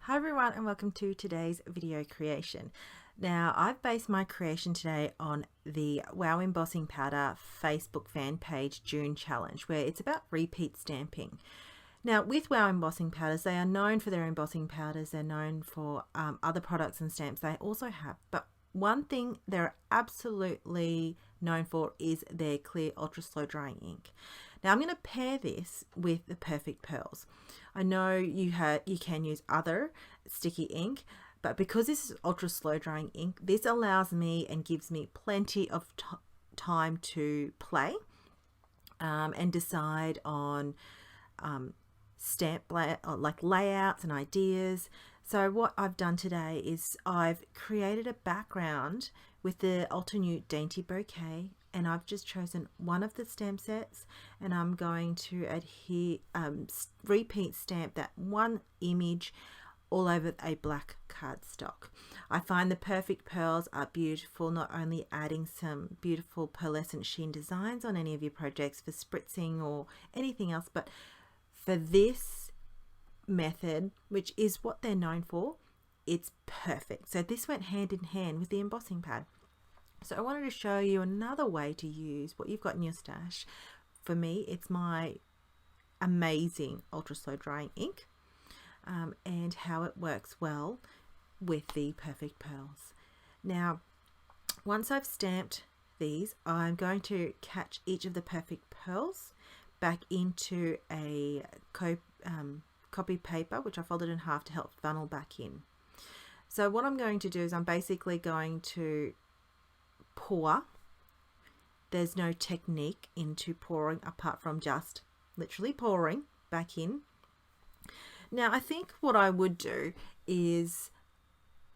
Hi everyone and welcome to today's video creation. Now I've based my creation today on the Wow Embossing Powder Facebook fan page June challenge, where it's about repeat stamping. Now with Wow Embossing Powders, they are known for their embossing powders, they're known for other products and stamps they also have, but one thing they're absolutely known for is their clear ultra slow drying ink. Now I'm going to pair this with the Perfect Pearls. I know you can use other sticky ink, but because this is ultra slow drying ink, this allows me and gives me plenty of time to play and decide on stamp layouts and ideas. So what I've done today is I've created a background with the Ultra Nude Dainty Bouquet, and I've just chosen one of the stamp sets, and I'm going to repeat stamp that one image all over a black cardstock. I find the Perfect Pearls are beautiful, not only adding some beautiful pearlescent sheen designs on any of your projects for spritzing or anything else, but for this method, which is what they're known for, it's perfect. So this went hand in hand with the embossing pad. So I wanted to show you another way to use what you've got in your stash. For me, it's my amazing ultra slow drying ink and how it works well with the Perfect Pearls. Now, once I've stamped these, I'm going to catch each of the Perfect Pearls back into a copy paper, which I folded in half to help funnel back in. So what I'm going to do is I'm basically going to pour. There's no technique into pouring apart from just literally pouring back in. Now I think what I would do is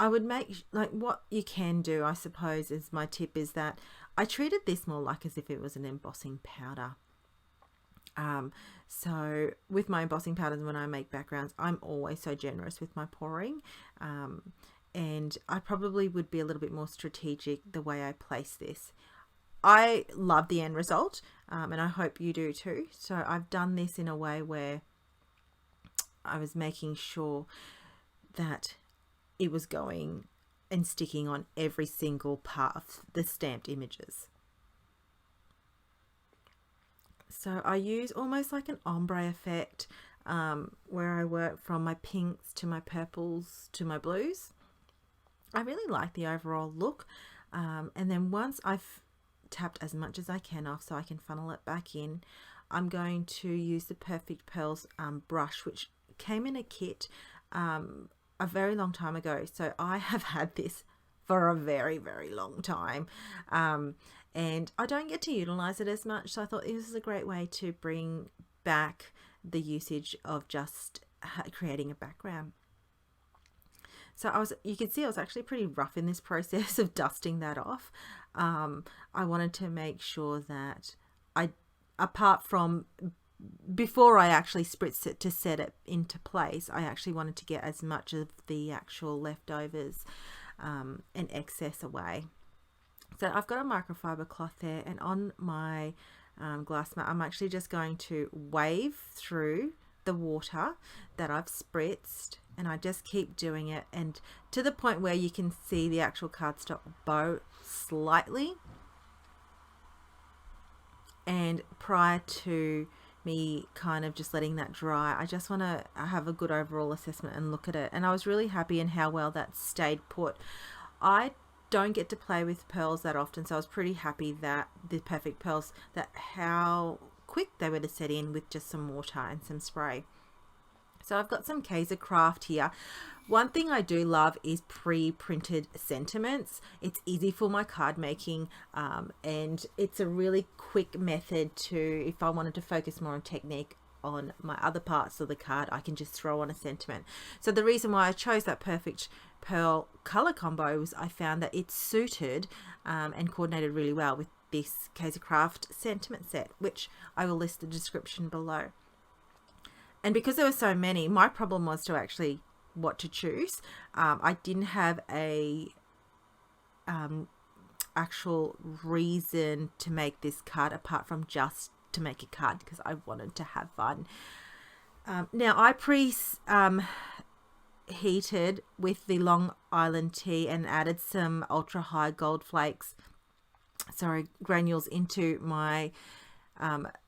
I would make, like, what you can do, I suppose, is my tip is that I treated this more like as if it was an embossing powder. So with my embossing powders, when I make backgrounds, I'm always so generous with my pouring, and I probably would be a little bit more strategic the way I place this. I love the end result, and I hope you do too. So I've done this in a way where I was making sure that it was going and sticking on every single part of the stamped images. So I use almost like an ombre effect, where I work from my pinks to my purples to my blues. I really like the overall look, and then once I've tapped as much as I can off so I can funnel it back in, I'm going to use the Perfect Pearls brush, which came in a kit a very long time ago. So I have had this for a very, very long time, and I don't get to utilize it as much, so I thought this is a great way to bring back the usage of just creating a background. So you can see I was actually pretty rough in this process of dusting that off. I wanted to make sure that apart from before I actually spritzed it to set it into place, I actually wanted to get as much of the actual leftovers and excess away. So I've got a microfiber cloth there, and on my glass mat, I'm actually just going to wave through the water that I've spritzed, and I just keep doing it, and to the point where you can see the actual cardstock bow slightly. And prior to me kind of just letting that dry, I just want to have a good overall assessment and look at it, and I was really happy in how well that stayed put. I don't get to play with pearls that often, so I was pretty happy that the Perfect Pearls, that how quick they were to set in with just some water and some spray. So I've got some Kaiser Craft here. One thing I do love is pre-printed sentiments. It's easy for my card making, and it's a really quick method to, if I wanted to focus more on technique on my other parts of the card, I can just throw on a sentiment. So the reason why I chose that Perfect Pearl color combo was I found that it suited and coordinated really well with this Kaiser Craft sentiment set, which I will list the description below. And because there were so many, my problem was to actually what to choose. I didn't have a actual reason to make this card apart from just to make a card because I wanted to have fun. Now I heated with the Long Island tea and added some ultra high gold flakes, sorry, granules into my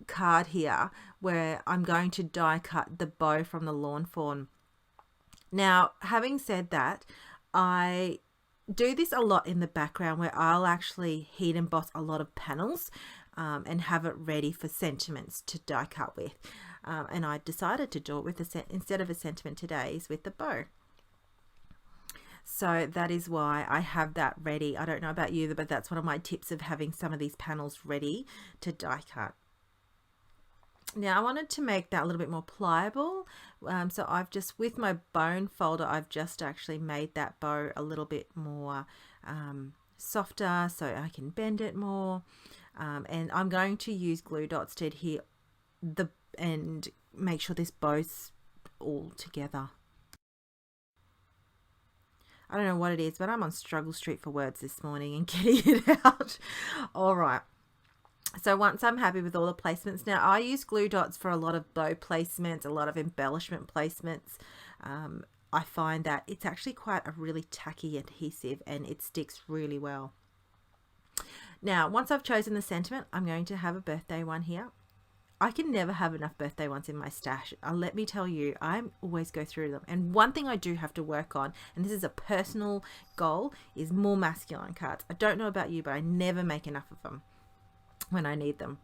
card here, where I'm going to die cut the bow from the lawn fawn. Now, having said that, I do this a lot in the background where I'll actually heat emboss a lot of panels and have it ready for sentiments to die cut with. And I decided to do it with instead of a sentiment today is with the bow. So that is why I have that ready. I don't know about you, but that's one of my tips of having some of these panels ready to die cut. Now I wanted to make that a little bit more pliable. So I've just, with my bone folder, I've just actually made that bow a little bit more softer so I can bend it more. And I'm going to use glue dots to adhere and make sure this bow's all together. I don't know what it is, but I'm on struggle street for words this morning and getting it out. All right. So once I'm happy with all the placements, now I use glue dots for a lot of bow placements, a lot of embellishment placements. I find that it's actually quite a really tacky adhesive and it sticks really well. Now, once I've chosen the sentiment, I'm going to have a birthday one here. I can never have enough birthday ones in my stash. Let me tell you, I always go through them. And one thing I do have to work on, and this is a personal goal, is more masculine cards. I don't know about you, but I never make enough of them when I need them.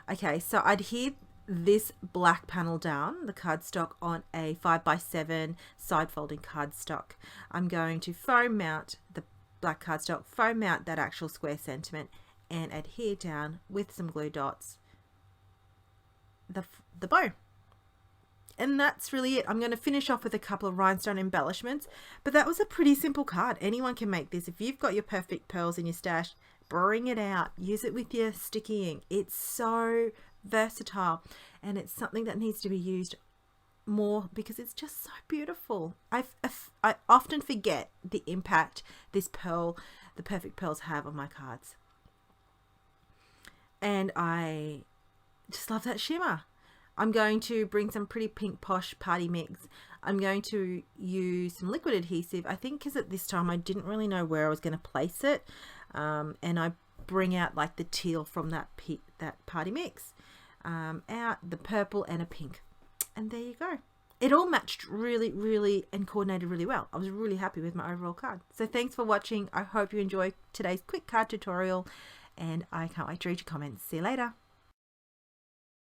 Okay, so I'd adhere this black panel down, the cardstock, on a 5x7 side folding cardstock. I'm going to foam mount the black cardstock, foam mount that actual square sentiment, and adhere down with some glue dots the bow. And that's really it. I'm going to finish off with a couple of rhinestone embellishments, but that was a pretty simple card. Anyone can make this. If you've got your perfect pearls in your stash, bring it out. Use it with your stickying. It's so versatile and it's something that needs to be used more because it's just so beautiful. I often forget the impact the perfect pearls have on my cards. And I just love that shimmer. I'm going to bring some pretty pink posh party mix. I'm going to use some liquid adhesive. I think because at this time I didn't really know where I was going to place it. And I bring out like the teal from that party mix. Out the purple and a pink. And there you go. It all matched really and coordinated really well. I was really happy with my overall card. So thanks for watching. I hope you enjoyed today's quick card tutorial. And I can't wait to read your comments. See you later.